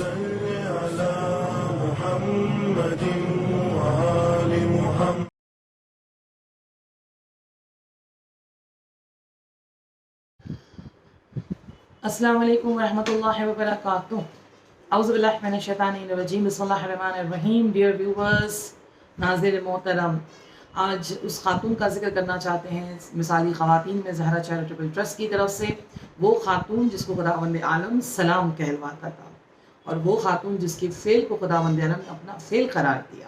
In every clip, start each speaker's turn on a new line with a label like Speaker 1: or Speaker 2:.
Speaker 1: صل على محمد وآل محمد.
Speaker 2: السلام علیکم ورحمۃ اللہ وبرکاتہ. اعوذ باللہ من الشیطان الرجیم. بسم اللہ الرحمن الرحیم. ڈیئر ویورز، ناظر محترم، آج اس خاتون کا ذکر کرنا چاہتے ہیں مثالی خواتین میں زہرا چیریٹیبل ٹرسٹ کی طرف سے. وہ خاتون جس کو خداوند عالم سلام کہلواتا تھا، اور وہ خاتون جس کے فعل کو خداوند عالم نے اپنا فعل قرار دیا،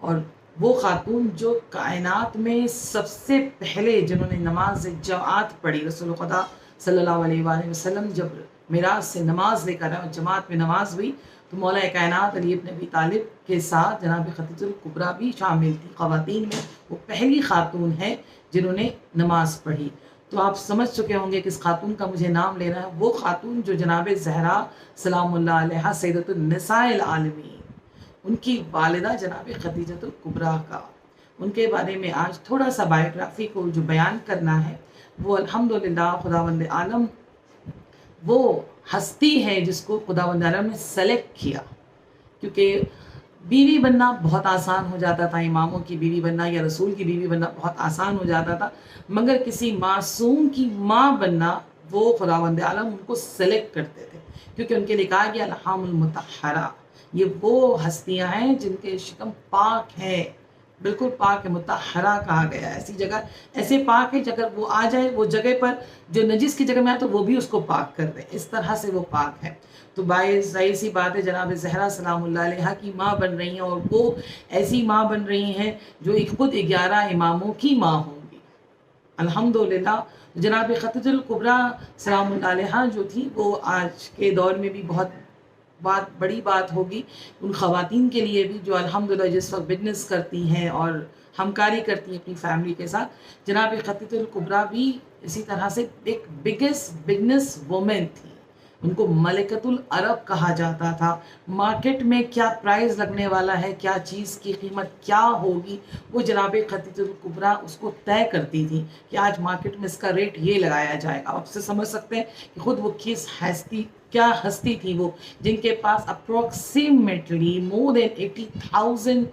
Speaker 2: اور وہ خاتون جو کائنات میں سب سے پہلے جنہوں نے نماز جماعت پڑھی. رسول خدا صلی اللہ علیہ وآلہ وسلم جب معراج سے نماز لے کر اور جماعت میں نماز ہوئی تو مولا کائنات علی ابن ابی طالب کے ساتھ جناب خدیجہ الکبریٰ بھی شامل تھی. خواتین میں وہ پہلی خاتون ہے جنہوں نے نماز پڑھی. تو آپ سمجھ چکے ہوں گے کہ اس خاتون کا مجھے نام لینا ہے. وہ خاتون جو جناب زہرا سلام اللہ علیہ سیدۃ النساء العالمین، ان کی والدہ جناب خدیجہ الکبریٰ کا، ان کے بارے میں آج تھوڑا سا بایوگرافی کو جو بیان کرنا ہے. وہ الحمدللہ خداوند عالم وہ ہستی ہے جس کو خداوند عالم نے سلیکٹ کیا، کیونکہ بیوی بننا بہت آسان ہو جاتا تھا. اماموں کی بیوی بننا یا رسول کی بیوی بننا بہت آسان ہو جاتا تھا، مگر کسی معصوم کی ماں بننا وہ خداوند عالم ان کو سلیکٹ کرتے تھے، کیونکہ ان کے لیے کہا گیا الحام المطہرہ. یہ وہ ہستیاں ہیں جن کے شکم پاک ہے، بالکل پاک ہے. مطہرہ کہا گیا ہے ایسی جگہ، ایسے پاک ہے کہ اگر وہ آ جائے وہ جگہ پر جو نجس کی جگہ میں آئے تو وہ بھی اس کو پاک کر دے، اس طرح سے وہ پاک ہے. تو باعث ظاہر سی بات ہے جناب زہرا سلام اللہ علیہ کی ماں بن رہی ہیں، اور وہ ایسی ماں بن رہی ہیں جو خود 11 اماموں کی ماں ہوں گی الحمدللہ. جناب خدیجہ الکبریٰ سلام اللہ علیہ جو تھی وہ آج کے دور میں بھی بہت بڑی بات ہوگی ان خواتین کے لیے بھی جو الحمدللہ جس وقت بزنس کرتی ہیں اور ہمکاری کرتی ہیں اپنی فیملی کے ساتھ. جناب خدیجہ الکبریٰ بھی اسی طرح سے ایک بگیسٹ بزنس وومن تھی. ان کو ملکۃ العرب کہا جاتا تھا. مارکیٹ میں کیا پرائز لگنے والا ہے، کیا چیز کی قیمت کیا ہوگی، وہ جناب خدیجہ الکبریٰ اس کو طے کرتی تھی کہ آج مارکیٹ میں اس کا ریٹ یہ لگایا جائے گا. آپ سے سمجھ سکتے ہیں کہ خود وہ کیا ہستی تھی وہ، جن کے پاس اپروکسیمیٹلی مور دین 80,000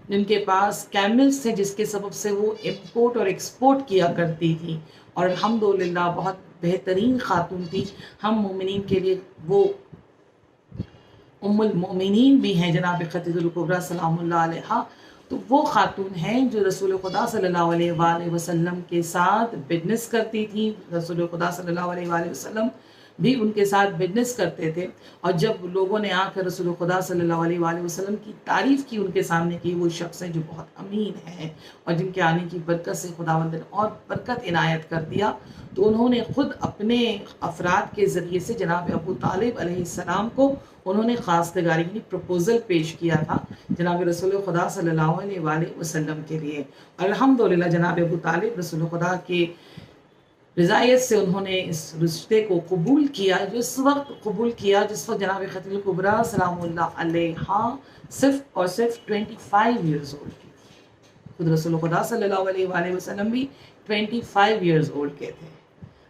Speaker 2: جن کے پاس کیملز تھے، جس کے سبب سے وہ امپورٹ اور ایکسپورٹ کیا کرتی تھی، اور الحمدللہ بہت بہترین خاتون تھی. ہم مومنین کے لیے وہ ام المؤمنین بھی ہیں جناب خدیجہ الکبریٰ سلام اللہ علیہ. تو وہ خاتون ہیں جو رسول خدا صلی اللہ علیہ وآلہ وسلم کے ساتھ بزنس کرتی تھی. رسول خدا صلی اللہ علیہ وآلہ وسلم بھی ان کے ساتھ بزنس کرتے تھے، اور جب لوگوں نے آ کر رسول خدا صلی اللہ علیہ وآلہ وسلم کی تعریف کی ان کے سامنے کی، وہ شخص ہیں جو بہت امین ہیں اور جن کے آنے کی برکت سے خداوند نے اور برکت عنایت کر دیا. تو انہوں نے خود اپنے افراد کے ذریعے سے جناب ابو طالب علیہ السلام کو انہوں نے خواستگاری یعنی پروپوزل پیش کیا تھا جناب رسول خدا صلی اللہ علیہ وآلہ وسلم کے لیے. الحمدللہ جناب ابو طالب رسول خدا کے رضایت سے انہوں نے اس رشتے کو قبول کیا، جو اس وقت قبول کیا جس وقت جناب خدیجہ الکبریٰ سلام اللہ علیہ صرف اور صرف 25 ایئرز اولڈ کی تھی. خود رسول خدا صلی اللہ علیہ وآلہ وسلم بھی 25 ایئرز اولڈ کے تھے.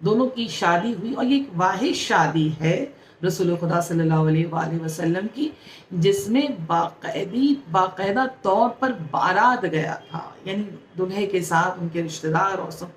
Speaker 2: دونوں کی شادی ہوئی، اور یہ ایک واحد شادی ہے رسول خدا صلی اللہ علیہ وآلہ وسلم کی جس میں باقاعدہ طور پر بارات گیا تھا، یعنی دلہے کے ساتھ ان کے رشتہ دار اور سب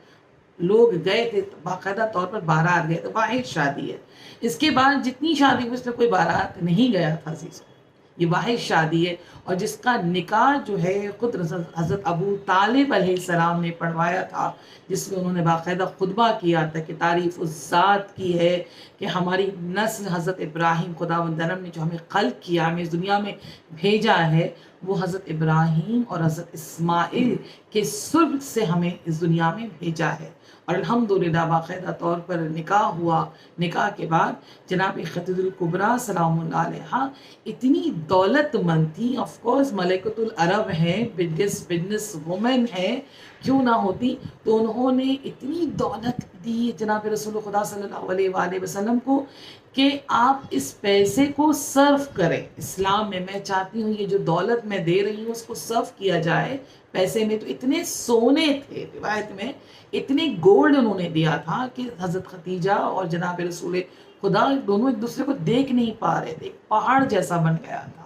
Speaker 2: لوگ گئے تھے، باقاعدہ طور پر بارات گئے تھے. واحد شادی ہے. اس کے بعد جتنی شادی ہوئی اس میں کوئی بارات نہیں گیا تھا عزیزوں. یہ واحد شادی ہے، اور جس کا نکاح جو ہے خود حضرت ابو طالب علیہ السلام نے پڑھوایا تھا، جس میں انہوں نے باقاعدہ خطبہ کیا تھا کہ تعریف اس ذات کی ہے کہ ہماری نسل حضرت ابراہیم، خداوند عالم نے جو ہمیں خلق کیا، ہمیں اس دنیا میں بھیجا ہے، وہ حضرت ابراہیم اور حضرت اسماعیل کے سرگ سے ہمیں اس دنیا میں بھیجا ہے. اور الحمدللہ باقاعدہ طور پر نکاح ہوا. نکاح کے بعد جناب خدیجہ الکبریٰ سلام اللہ علیہ اتنی دولت مند تھی. آف کورس ملکۃ العرب ہیں، بگیسٹ بزنس وومن ہیں، کیوں نہ ہوتی. تو انہوں نے اتنی دولت دی جناب رسول خدا صلی اللہ علیہ وآلہ وسلم کو کہ آپ اس پیسے کو صرف کریں اسلام میں. میں چاہتی ہوں یہ جو دولت میں دے رہی ہوں اس کو صرف کیا جائے پیسے میں. تو اتنے سونے تھے روایت میں، اتنے گولڈ انہوں نے دیا تھا کہ حضرت خدیجہ اور جناب رسول خدا دونوں ایک دوسرے کو دیکھ نہیں پا رہے تھے، ایک پہاڑ جیسا بن گیا تھا،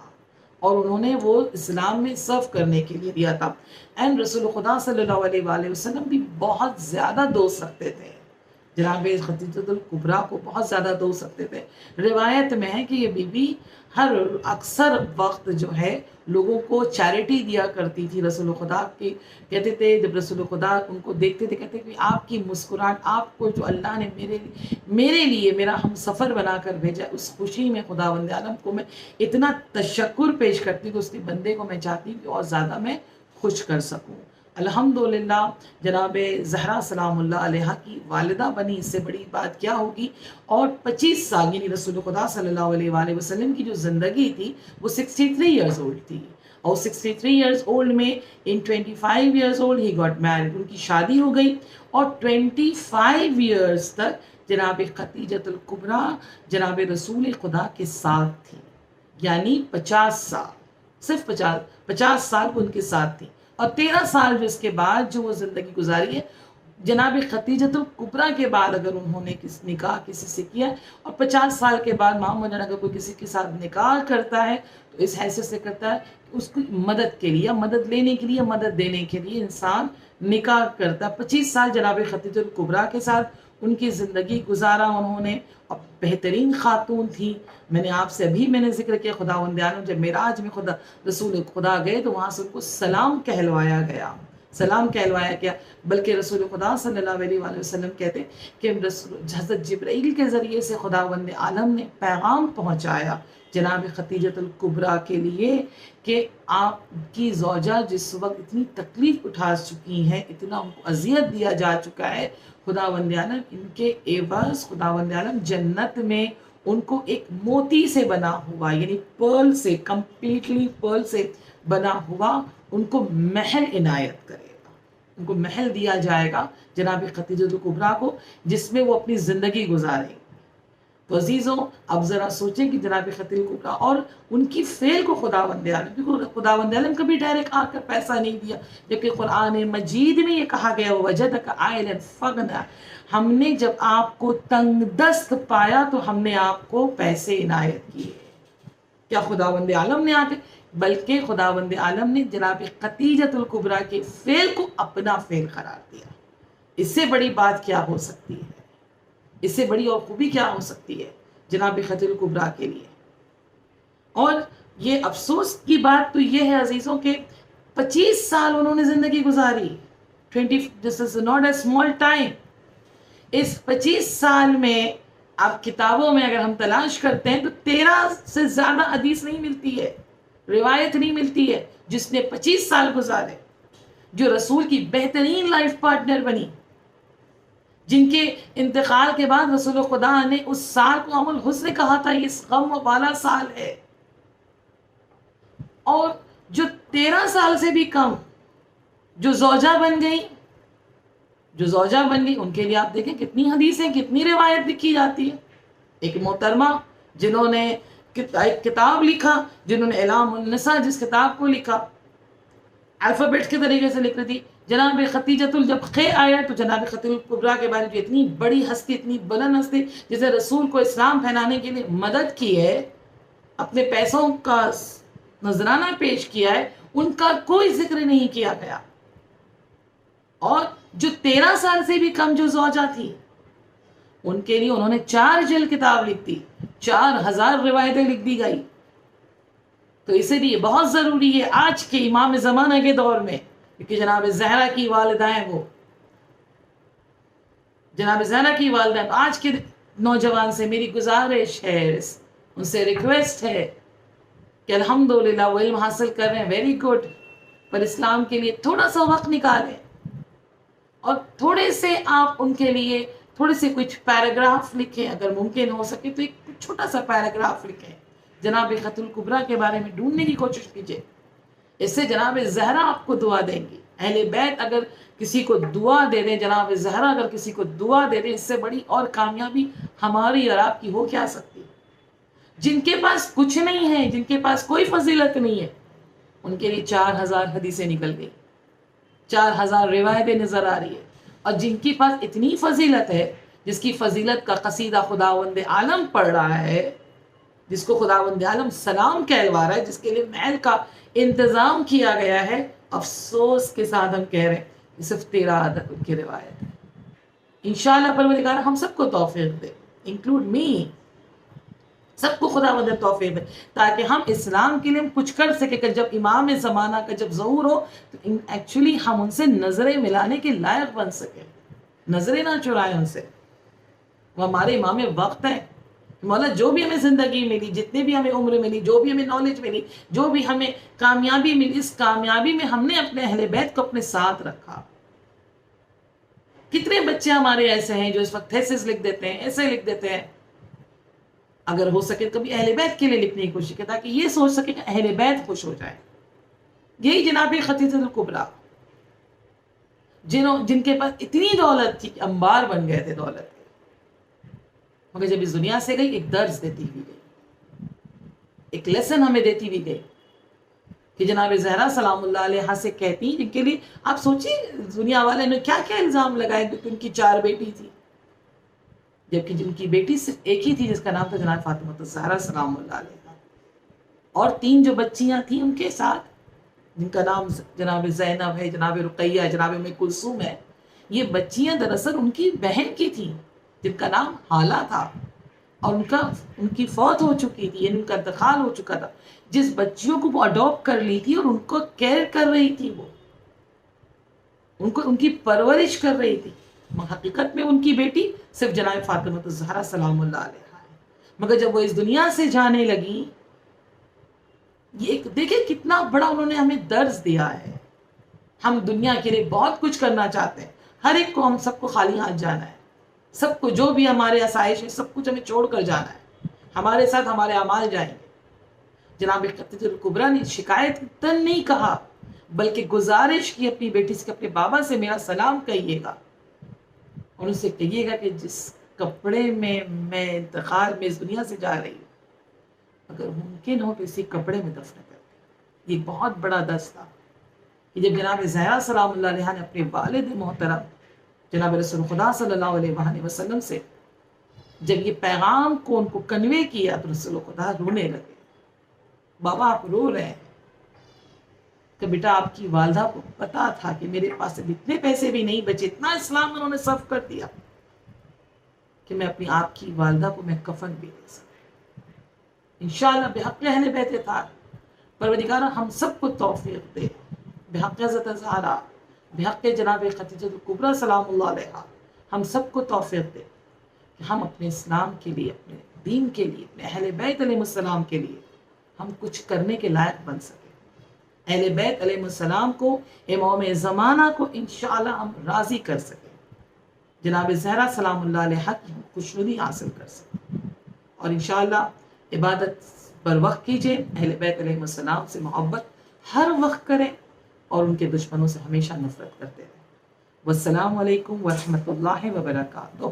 Speaker 2: اور انہوں نے وہ اسلام میں سرو کرنے کے لیے دیا تھا. اینڈ رسول خدا صلی اللہ علیہ وآلہ وسلم بھی بہت زیادہ دوست رکھتے تھے، جناب خدیجہ الکبریٰ کو بہت زیادہ دوست رکھتے تھے. روایت میں ہے کہ یہ بی بی ہر اکثر وقت جو ہے لوگوں کو چیریٹی دیا کرتی تھی. رسول خدا کی کہتے تھے جب رسول خدا ان کو دیکھتے تھے کہتے کہ آپ کی مسکراہٹ، آپ کو جو اللہ نے میرے لیے میرا ہم سفر بنا کر بھیجا، اس خوشی میں خداوند عالم کو میں اتنا تشکر پیش کرتی کہ اس کے بندے کو میں چاہتی ہوں کہ اور زیادہ میں خوش کر سکوں. الحمدللہ جناب زہرا سلام اللہ علیہ کی والدہ بنی، اس سے بڑی بات کیا ہوگی. اور 25 سال یعنی رسول خدا صلی اللہ علیہ وآلہ وسلم کی جو زندگی تھی وہ 63 ایئرز اولڈ تھی، اور 63 ایئرز اولڈ میں ان 25 ایئرز اولڈ ہی گاٹ میرڈ، ان کی شادی ہو گئی. اور 25 ایئرز تک جناب خدیجہ الکبریٰ جناب رسول خدا کے ساتھ تھی، یعنی 50 سال، صرف 50 سال وہ ان کے ساتھ تھی. اور 13 سال جو اس کے بعد جو وہ زندگی گزاری ہے جناب خدیجہ الکبریٰ کے بعد اگر انہوں نے نکاح کسی سے کیا، اور 50 سال کے بعد معمولاً اگر کوئی کسی کے ساتھ نکاح کرتا ہے تو اس حیثیت سے کرتا ہے کہ اس کی مدد کے لیے، مدد لینے کے لیے، مدد دینے کے لیے انسان نکاح کرتا ہے. 25 سال جناب خدیجہ الکبریٰ کے ساتھ ان کی زندگی گزارا انہوں نے، اور بہترین خاتون تھی. میں نے آپ سے ابھی میں نے ذکر کیا خداوند عالم جب معراج میں رسول خدا گئے تو وہاں سے ان کو سلام کہلوایا گیا، سلام کہلوایا گیا. بلکہ رسول خدا صلی اللہ علیہ وآلہ وسلم کہتے کہ حضرت جبرائیل کے ذریعے سے خداوند عالم نے پیغام پہنچایا جناب خدیجہ الکبریٰ کے لیے کہ آپ کی زوجہ جس وقت اتنی تکلیف اٹھا چکی ہیں، اتنا ان کو اذیت دیا جا چکا ہے، خداوند عالم ان کے عوض خداوند عالم جنت میں ان کو ایک موتی سے بنا ہوا، یعنی پرل سے، کمپلیٹلی پرل سے بنا ہوا ان کو محل عنایت کرے گا، ان کو محل دیا جائے گا جناب خدیجہ الکبریٰ کو، جس میں وہ اپنی زندگی گزاریں. تو عزیزوں اب ذرا سوچیں کہ جناب خدیجہ الکبریٰ اور ان کی فعل کو خداوند عالم، کیونکہ خداوند عالم کبھی ڈائریکٹ آ کر پیسہ نہیں دیا، جبکہ قرآن مجید میں یہ کہا گیا وَوَجَدَكَ عَائِلًا فَأَغْنَىٰ، ہم نے جب آپ کو تنگ دست پایا تو ہم نے آپ کو پیسے عنایت کیے. کیا خداوند عالم نے آ کے، بلکہ خداوند عالم نے جناب خدیجہ الکبریٰ کے فعل کو اپنا فعل قرار دیا. اس سے بڑی بات کیا ہو سکتی ہے، اس سے بڑی اور خوبی کیا ہو سکتی ہے جناب خدیجہ الکبریٰ کے لیے. اور یہ افسوس کی بات تو یہ ہے عزیزوں کہ 25 سال انہوں نے زندگی گزاری. 20 this is not a small time. اس 25 سال میں اب کتابوں میں اگر ہم تلاش کرتے ہیں تو 13 سے زیادہ حدیث نہیں ملتی ہے، روایت نہیں ملتی ہے جس نے 25 سال گزارے، جو رسول کی بہترین لائف پارٹنر بنی، جن کے انتقال کے بعد رسول خدا نے اس سال کو عام الحزن کہا تھا، یہ غم والا سال ہے. اور جو 13 سال سے بھی کم جو زوجہ بن گئی، ان کے لیے آپ دیکھیں کتنی حدیثیں، کتنی روایت لکھی جاتی ہے. ایک محترمہ جنہوں نے ایک کتاب لکھا، جنہوں نے اعلام النساء جس کتاب کو لکھا الفابیٹ کے طریقے سے لکھ رہی تھی. جناب خدیجہ جب خے آیا تو جناب خدیجہ الکبریٰ کے بارے میں اتنی بڑی ہستی، اتنی بلند ہستی جسے رسول کو اسلام پھیلانے کے لیے مدد کی ہے، اپنے پیسوں کا نذرانہ پیش کیا ہے، ان کا کوئی ذکر نہیں کیا گیا. اور جو 13 سال سے بھی کم جو زوجہ تھی ان کے لیے انہوں نے 4 جلد کتاب لکھ دی، 4000 روایتیں لکھ دی گئی. تو اسی لیے بہت ضروری ہے آج کے امام زمانہ کے دور میں، کیونکہ جناب زہرا کی والدہ ہیں، وہ جناب زہرا کی والدہ ہیں. آج کے نوجوان سے میری گزارش ہے، ان سے ریکویسٹ ہے کہ الحمدللہ وہ علم حاصل کر رہے ہیں، ویری گڈ، پر اسلام کے لیے تھوڑا سا وقت نکالیں اور تھوڑے سے آپ ان کے لیے تھوڑے سے کچھ پیراگراف لکھیں، اگر ممکن ہو سکے تو ایک چھوٹا سا پیراگراف لکھیں، جناب خدیجہ الکبریٰ کے بارے میں ڈھونڈنے کی کوشش کیجیے. اس سے جناب زہرا آپ کو دعا دیں گی. اہل بیت اگر کسی کو دعا دے دیں، جناب زہرا اگر کسی کو دعا دے دیں، اس سے بڑی اور کامیابی ہماری اور آپ کی ہو کیا سکتی. جن کے پاس کچھ نہیں ہے، جن کے پاس کوئی فضیلت نہیں ہے، ان کے لیے 4000 حدیثیں نکل گئی، 4000 روایتیں نظر آ رہی ہے. اور جن کے پاس اتنی فضیلت ہے جس کی فضیلت کا قصیدہ خداوند عالم پڑھ رہا ہے، جس کو خداوند عالم سلام کہلوا رہا ہے، جس کے لیے محل کا انتظام کیا گیا ہے، افسوس کے ساتھ ہم کہہ رہے ہیں یہ صرف 13 عدد ان کی روایت ہے۔ انشاءاللہ پروردگار ہم سب کو توفیق دے، انکلوڈ می، سب کو خداوند توفیق دے، تاکہ ہم اسلام کے لیے ہم کچھ کر سکیں کہ جب امام زمانہ کا جب ظہور ہو تو ایکچولی ہم ان سے نظریں ملانے کے لائق بن سکیں، نظریں نہ چرائیں ان سے۔ وہ ہمارے امام وقت ہیں۔ مولا جو بھی ہمیں زندگی ملی، جتنے بھی ہمیں عمر ملی، جو بھی ہمیں نالج ملی، جو بھی ہمیں کامیابی ملی، اس کامیابی میں ہم نے اپنے اہل بیت کو اپنے ساتھ رکھا۔ کتنے بچے ہمارے ایسے ہیں جو اس وقت تھیسس لکھ دیتے ہیں، ایسے لکھ دیتے ہیں۔ اگر ہو سکے کبھی اہل بیت کے لیے لکھنے کی کوشش کریں تاکہ یہ سوچ سکے کہ اہل بیت خوش ہو جائیں۔ یہی جناب خدیجہ الکبریٰ جن کے پاس اتنی دولت تھی کہ انبار بن گئے تھے دولت کے، مگر جب اس دنیا سے گئی ایک درس دیتی ہوئی گئی، ایک لیسن ہمیں دیتی ہوئی گئی کہ جناب زہرا سلام اللہ علیہ سے کہتی، جن کے لیے آپ سوچیں دنیا والے نے کیا کیا الزام لگائے کہ ان کی 4 بیٹی تھی، جبکہ جن کی بیٹی صرف ایک ہی تھی جس کا نام تھا جناب فاطمہ الزہرا سلام اللہ علیہ، اور 3 جو بچیاں تھیں ان کے ساتھ جن کا نام جناب زینب ہے، جناب رقیہ ہے، جناب ام کلثوم ہے۔ یہ بچیاں دراصل ان کی بہن کی تھیں جن کا نام حالہ تھا، اور ان کی فوت ہو چکی تھی، یعنی ان کا انتقال ہو چکا تھا۔ جس بچیوں کو وہ اڈاپٹ کر لی تھی اور ان کو کیئر کر رہی تھی، وہ ان کی پرورش کر رہی تھی، حقیقت میں ان کی بیٹی صرف جناب فاطمہ الزہرا سلام اللہ علیہ ہے۔ مگر جب وہ اس دنیا سے جانے لگی، یہ دیکھیں کتنا بڑا انہوں نے ہمیں درس دیا ہے۔ ہم دنیا کے لیے بہت کچھ کرنا چاہتے ہیں، ہر ایک کو ہم سب کو خالی ہاتھ جانا ہے، سب کو جو بھی ہمارے آسائش ہے سب کچھ ہمیں چھوڑ کر جانا ہے، ہمارے ساتھ ہمارے اعمال جائیں گے۔ جناب خدیجہ الکبریٰ نے شکایت تن نہیں کہا، بلکہ گزارش کی اپنی بیٹی سے کہ اپنے بابا سے میرا سلام کہیے گا، اور ان سے کہیے گا کہ جس کپڑے میں میں انتقال میں اس دنیا سے جا رہی ہوں اگر ممکن ہو تو اسی کپڑے میں دفن کر دیں۔ یہ بہت بڑا درس تھا کہ جب جناب زہرا سلام اللہ علیہ نے اپنے والد محترم جناب رسول خدا صلی اللہ علیہ وآلہ وسلم سے جب یہ پیغام کو ان کو کنوے کیا تو رسول خدا رونے لگے۔ بابا آپ رو رہے ہیں کہ بیٹا آپ کی والدہ کو پتا تھا کہ میرے پاس اتنے پیسے بھی نہیں بچے، اتنا اسلام انہوں نے صرف کر دیا کہ میں اپنی آپ کی والدہ کو میں کفن بھی دے سکتا۔ انشاءاللہ بحق اہل بیت اطہار پروردگار ہم سب کو توفیق دے، بحق حضرت زہرا، بحق جناب خدیجہ الکبریٰ سلام اللہ علیہ، ہم سب کو توفیق دے کہ ہم اپنے اسلام کے لیے، اپنے دین کے لیے، اپنے اہل بیت علیہ السلام کے لیے ہم کچھ کرنے کے لائق بن سکیں، اہل بیت علیہ السلام کو، امام زمانہ کو انشاءاللہ ہم راضی کر سکیں، جناب زہرا سلام اللہ علیہ کی ہم خوشنودی حاصل کر سکیں، اور انشاءاللہ عبادت پر وقت کیجئے، اہل بیت علیہ السلام سے محبت ہر وقت کریں اور ان کے دشمنوں سے ہمیشہ نفرت کرتے رہیں۔ والسلام علیکم ورحمۃ اللہ وبرکاتہ۔